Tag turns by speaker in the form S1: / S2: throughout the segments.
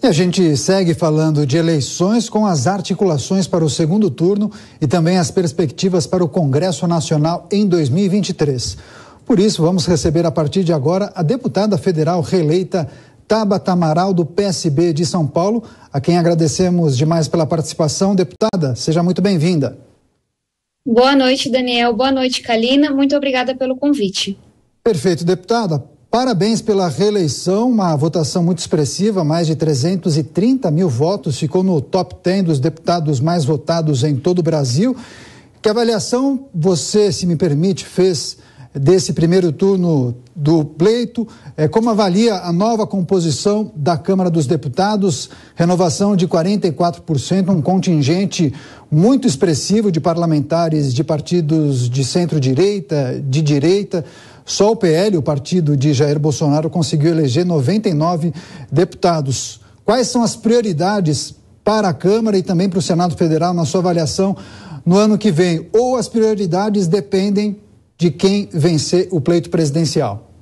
S1: E a gente segue falando de eleições com as articulações para o segundo turno e também as perspectivas para o Congresso Nacional em 2023. Por isso, vamos receber a partir de agora a deputada federal reeleita Tabata Amaral, do PSB de São Paulo, a quem agradecemos demais pela participação. Deputada, seja muito bem-vinda.
S2: Boa noite, Daniel. Boa noite, Kalina. Muito obrigada pelo convite.
S1: Perfeito, deputada. Parabéns pela reeleição, uma votação muito expressiva, mais de 330 mil votos, ficou no top 10 dos deputados mais votados em todo o Brasil. Que avaliação você, se me permite, fez desse primeiro turno do pleito? Como avalia a nova composição da Câmara dos Deputados, renovação de 44%, um contingente muito expressivo de parlamentares de partidos de centro-direita, de direita. Só o PL, o partido de Jair Bolsonaro, conseguiu eleger 99 deputados. Quais são as prioridades para a Câmara e também para o Senado Federal, na sua avaliação, no ano que vem? Ou as prioridades dependem de quem vencer o pleito presidencial?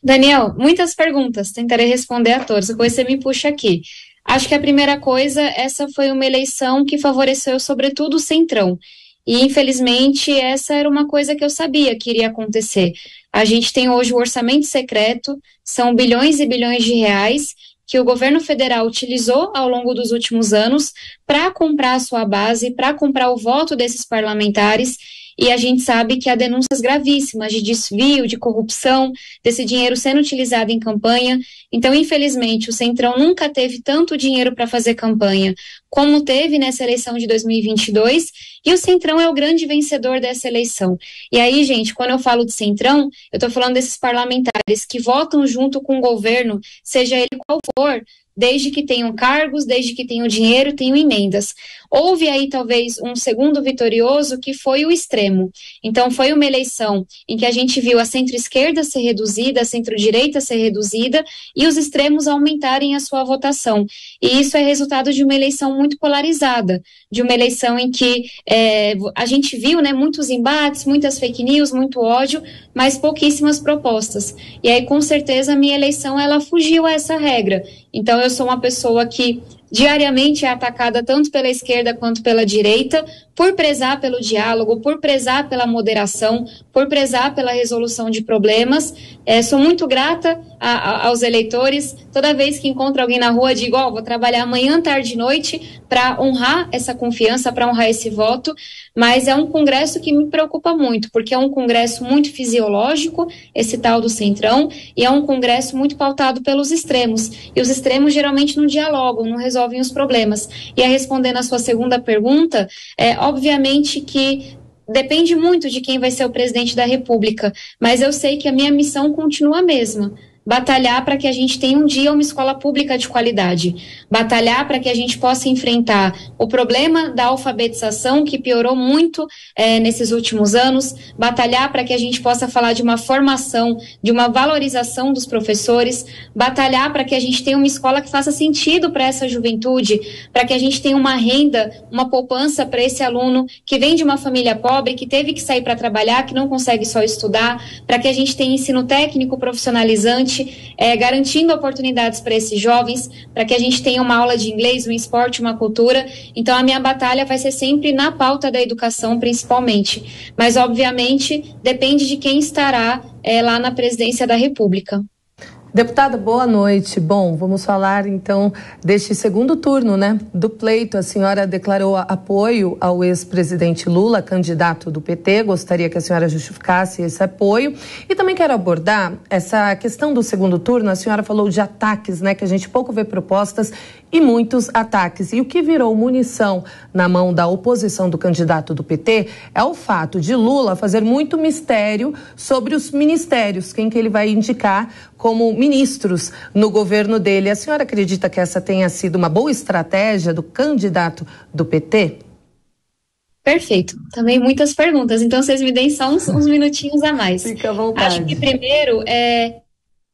S2: Daniel, muitas perguntas, tentarei responder a todas, depois você me puxa aqui. Acho que a primeira coisa, essa foi uma eleição que favoreceu sobretudo o Centrão. E, infelizmente, essa era uma coisa que eu sabia que iria acontecer. A gente tem hoje o orçamento secreto, são bilhões e bilhões de reais que o governo federal utilizou ao longo dos últimos anos para comprar a sua base, para comprar o voto desses parlamentares. E a gente sabe que há denúncias gravíssimas de desvio, de corrupção, desse dinheiro sendo utilizado em campanha. Então, infelizmente, o Centrão nunca teve tanto dinheiro para fazer campanha como teve nessa eleição de 2022, e o Centrão é o grande vencedor dessa eleição. E aí, gente, quando eu falo de Centrão, eu estou falando desses parlamentares que votam junto com o governo, seja ele qual for, desde que tenham cargos, desde que tenham dinheiro, tenham emendas. Houve aí talvez um segundo vitorioso que foi o extremo. Então foi uma eleição em que a gente viu a centro-esquerda ser reduzida, a centro-direita ser reduzida e os extremos aumentarem a sua votação. E isso é resultado de uma eleição muito polarizada, de uma eleição em que a gente viu, né, muitos embates, muitas fake news, muito ódio, mas pouquíssimas propostas. E aí, com certeza, a minha eleição ela fugiu a essa regra. Então, eu sou uma pessoa que diariamente é atacada tanto pela esquerda quanto pela direita, por prezar pelo diálogo, por prezar pela moderação, por prezar pela resolução de problemas. Sou muito grata aos eleitores. Toda vez que encontro alguém na rua, digo, vou trabalhar manhã, tarde e noite para honrar essa confiança, para honrar esse voto. Mas é um congresso que me preocupa muito, porque é um congresso muito fisiológico, esse tal do Centrão, e é um congresso muito pautado pelos extremos. E os extremos geralmente não dialogam, não resolvem os problemas. E aí, respondendo a sua segunda pergunta, obviamente que depende muito de quem vai ser o presidente da República, mas eu sei que a minha missão continua a mesma. Batalhar para que a gente tenha um dia uma escola pública de qualidade. Batalhar para que a gente possa enfrentar o problema da alfabetização, que piorou muito nesses últimos anos. Batalhar para que a gente possa falar de uma formação, de uma valorização dos professores. Batalhar para que a gente tenha uma escola que faça sentido para essa juventude, para que a gente tenha uma renda, uma poupança para esse aluno que vem de uma família pobre, que teve que sair para trabalhar, que não consegue só estudar, para que a gente tenha ensino técnico profissionalizante, garantindo oportunidades para esses jovens, para que a gente tenha uma aula de inglês, um esporte, uma cultura. Então, a minha batalha vai ser sempre na pauta da educação, principalmente. Mas, obviamente, depende de quem estará lá na presidência da República.
S3: Deputada, boa noite. Bom, vamos falar então deste segundo turno, né, do pleito. A senhora declarou apoio ao ex-presidente Lula, candidato do PT. Gostaria que a senhora justificasse esse apoio. E também quero abordar essa questão do segundo turno. A senhora falou de ataques, né, que a gente pouco vê propostas e muitos ataques. E o que virou munição na mão da oposição do candidato do PT é o fato de Lula fazer muito mistério sobre os ministérios, quem que ele vai indicar como ministros no governo dele. A senhora acredita que essa tenha sido uma boa estratégia do candidato do PT?
S2: Perfeito. Também muitas perguntas, então vocês me deem só uns minutinhos a mais.
S3: Fica à vontade.
S2: Acho que primeiro,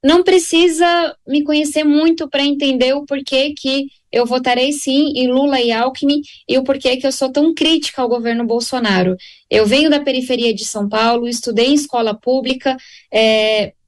S2: não precisa me conhecer muito para entender o porquê que eu votarei sim em Lula e Alckmin e o porquê que eu sou tão crítica ao governo Bolsonaro. Eu venho da periferia de São Paulo, estudei em escola pública,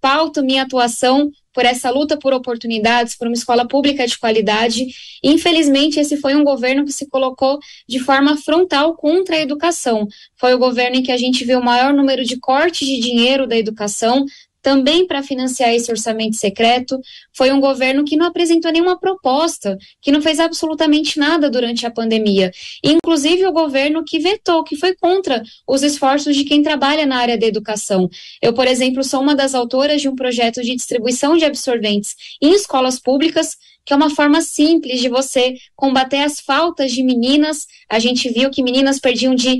S2: pauto minha atuação por essa luta por oportunidades, por uma escola pública de qualidade. Infelizmente, esse foi um governo que se colocou de forma frontal contra a educação. Foi o governo em que a gente viu o maior número de cortes de dinheiro da educação, também para financiar esse orçamento secreto. Foi um governo que não apresentou nenhuma proposta, que não fez absolutamente nada durante a pandemia. Inclusive o governo que vetou, que foi contra os esforços de quem trabalha na área da educação. Eu, por exemplo, sou uma das autoras de um projeto de distribuição de absorventes em escolas públicas, que é uma forma simples de você combater as faltas de meninas. A gente viu que meninas perdiam de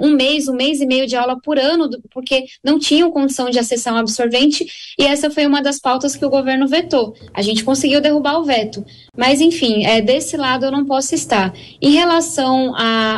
S2: um mês e meio de aula por ano, porque não tinham condição de acessar um absorvente, e essa foi uma das pautas que o governo vetou. A gente conseguiu derrubar o veto. Mas, enfim, desse lado eu não posso estar. Em relação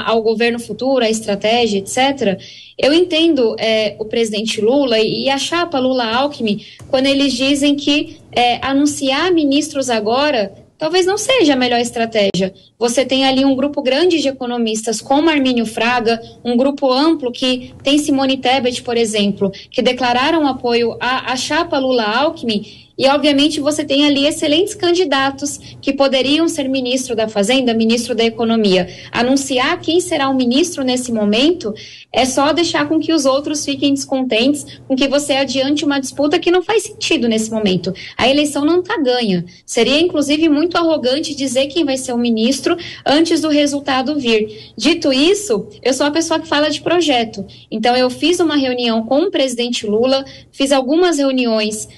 S2: ao governo futuro, à estratégia, etc., eu entendo o presidente Lula e a chapa Lula-Alckmin quando eles dizem que anunciar ministros agora talvez não seja a melhor estratégia. Você tem ali um grupo grande de economistas como Armínio Fraga, um grupo amplo que tem Simone Tebet, por exemplo, que declararam apoio à chapa Lula-Alckmin. E, obviamente, você tem ali excelentes candidatos que poderiam ser ministro da Fazenda, ministro da Economia. Anunciar quem será o ministro nesse momento é só deixar com que os outros fiquem descontentes, com que você adiante uma disputa que não faz sentido nesse momento. A eleição não está ganha. Seria, inclusive, muito arrogante dizer quem vai ser o ministro antes do resultado vir. Dito isso, eu sou a pessoa que fala de projeto. Então, eu fiz uma reunião com o presidente Lula, fiz algumas reuniões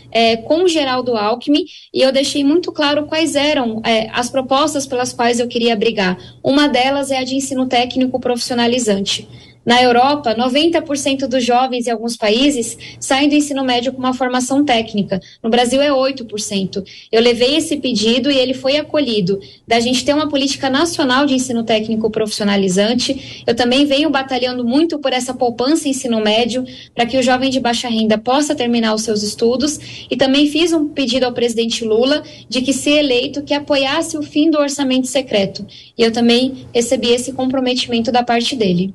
S2: com o Geraldo Alckmin, e eu deixei muito claro quais eram as propostas pelas quais eu queria brigar. Uma delas é a de ensino técnico profissionalizante. Na Europa, 90% dos jovens em alguns países saem do ensino médio com uma formação técnica. No Brasil é 8%. Eu levei esse pedido e ele foi acolhido, da gente ter uma política nacional de ensino técnico profissionalizante. Eu também venho batalhando muito por essa poupança em ensino médio, para que o jovem de baixa renda possa terminar os seus estudos. E também fiz um pedido ao presidente Lula de que, se eleito, que apoiasse o fim do orçamento secreto. E eu também recebi esse comprometimento da parte dele.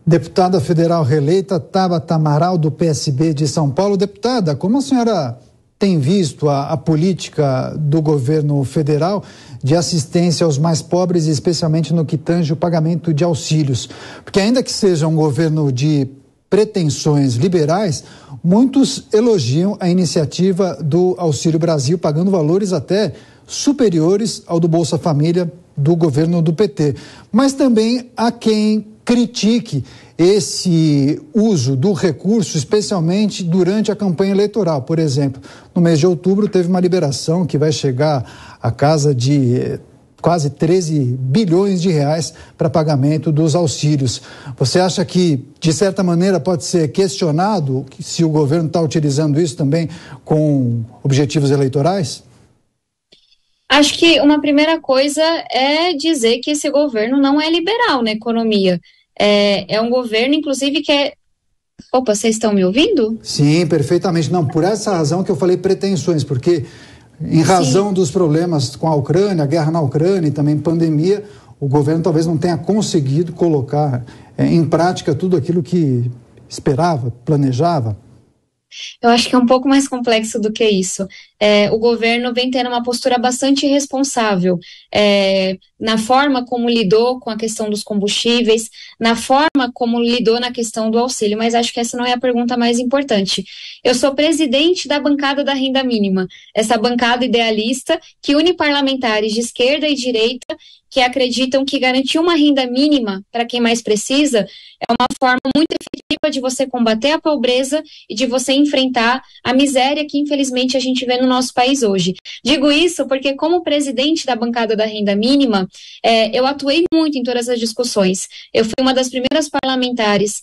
S1: Deputada federal reeleita Tabata Amaral, do PSB de São Paulo. Deputada, como a senhora tem visto a política do governo federal de assistência aos mais pobres, especialmente no que tange o pagamento de auxílios? Porque ainda que seja um governo de pretensões liberais, muitos elogiam a iniciativa do Auxílio Brasil, pagando valores até superiores ao do Bolsa Família do governo do PT. Mas também há quem critique esse uso do recurso, especialmente durante a campanha eleitoral. Por exemplo, no mês de outubro teve uma liberação que vai chegar à casa de quase 13 bilhões de reais para pagamento dos auxílios. Você acha que, de certa maneira, pode ser questionado se o governo está utilizando isso também com objetivos eleitorais?
S2: Acho que uma primeira coisa é dizer que esse governo não é liberal na economia. É um governo, inclusive, que é... Opa, vocês estão me ouvindo?
S1: Sim, perfeitamente. Não, por essa razão que eu falei pretensões, porque em razão dos problemas com a Ucrânia, a guerra na Ucrânia e também pandemia, o governo talvez não tenha conseguido colocar em prática tudo aquilo que esperava, planejava.
S2: Eu acho que é um pouco mais complexo do que isso. O governo vem tendo uma postura bastante irresponsável na forma como lidou com a questão dos combustíveis, na forma como lidou na questão do auxílio, mas acho que essa não é a pergunta mais importante. Eu sou presidente da bancada da renda mínima, essa bancada idealista que une parlamentares de esquerda e direita que acreditam que garantir uma renda mínima para quem mais precisa é uma forma muito efetiva de você combater a pobreza e de você enfrentar a miséria que, infelizmente, a gente vê no nosso país hoje. Digo isso porque, como presidente da bancada da renda mínima, eu atuei muito em todas as discussões. Eu fui uma das primeiras parlamentares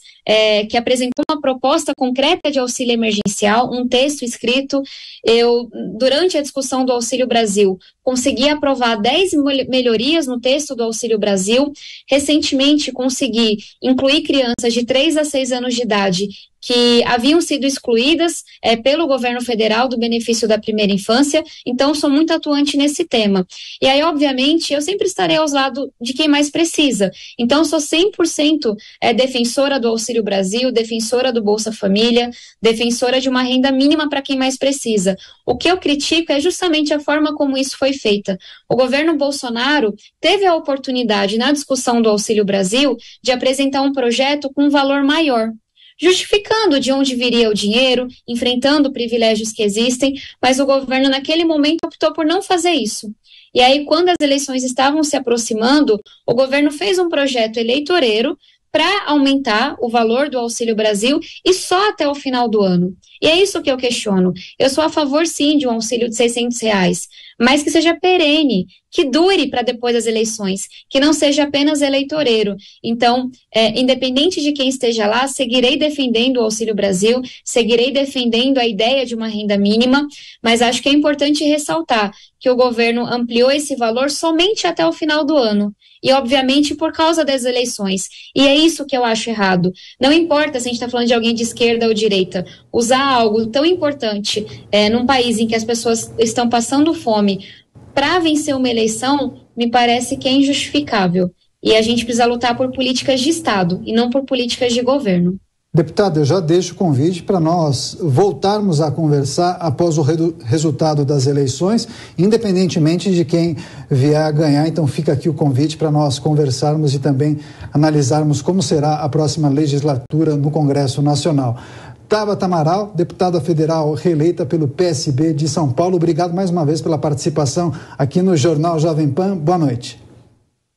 S2: que apresentou uma proposta concreta de auxílio emergencial, um texto escrito. Eu, durante a discussão do Auxílio Brasil, consegui aprovar 10 melhorias no texto do Auxílio Brasil. Recentemente, consegui incluir crianças de 3 a 6 anos de idade que haviam sido excluídas pelo governo federal do benefício da primeira infância, então sou muito atuante nesse tema. E aí, obviamente, eu sempre estarei aos lados de quem mais precisa. Então, sou 100% defensora do Auxílio Brasil, defensora do Bolsa Família, defensora de uma renda mínima para quem mais precisa. O que eu critico é justamente a forma como isso foi feita. O governo Bolsonaro teve a oportunidade, na discussão do Auxílio Brasil, de apresentar um projeto com um valor maior, justificando de onde viria o dinheiro, enfrentando privilégios que existem, mas o governo naquele momento optou por não fazer isso. E aí, quando as eleições estavam se aproximando, o governo fez um projeto eleitoreiro para aumentar o valor do Auxílio Brasil e só até o final do ano. E é isso que eu questiono. Eu sou a favor, sim, de um auxílio de R$600, mas que seja perene, que dure para depois das eleições, que não seja apenas eleitoreiro. Então, independente de quem esteja lá, seguirei defendendo o Auxílio Brasil, seguirei defendendo a ideia de uma renda mínima, mas acho que é importante ressaltar que o governo ampliou esse valor somente até o final do ano. E, obviamente, por causa das eleições. E é isso que eu acho errado. Não importa se a gente está falando de alguém de esquerda ou direita. Usar algo tão importante num país em que as pessoas estão passando fome para vencer uma eleição, me parece que é injustificável. E a gente precisa lutar por políticas de Estado e não por políticas de governo.
S1: Deputada, eu já deixo o convite para nós voltarmos a conversar após o resultado das eleições, independentemente de quem vier a ganhar. Então fica aqui o convite para nós conversarmos e também analisarmos como será a próxima legislatura no Congresso Nacional. Tabata Amaral, deputada federal reeleita pelo PSB de São Paulo, obrigado mais uma vez pela participação aqui no Jornal Jovem Pan. Boa noite.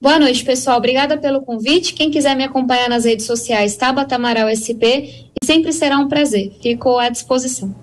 S2: Boa noite, pessoal. Obrigada pelo convite. Quem quiser me acompanhar nas redes sociais, Tabata Amaral SP, e sempre será um prazer. Fico à disposição.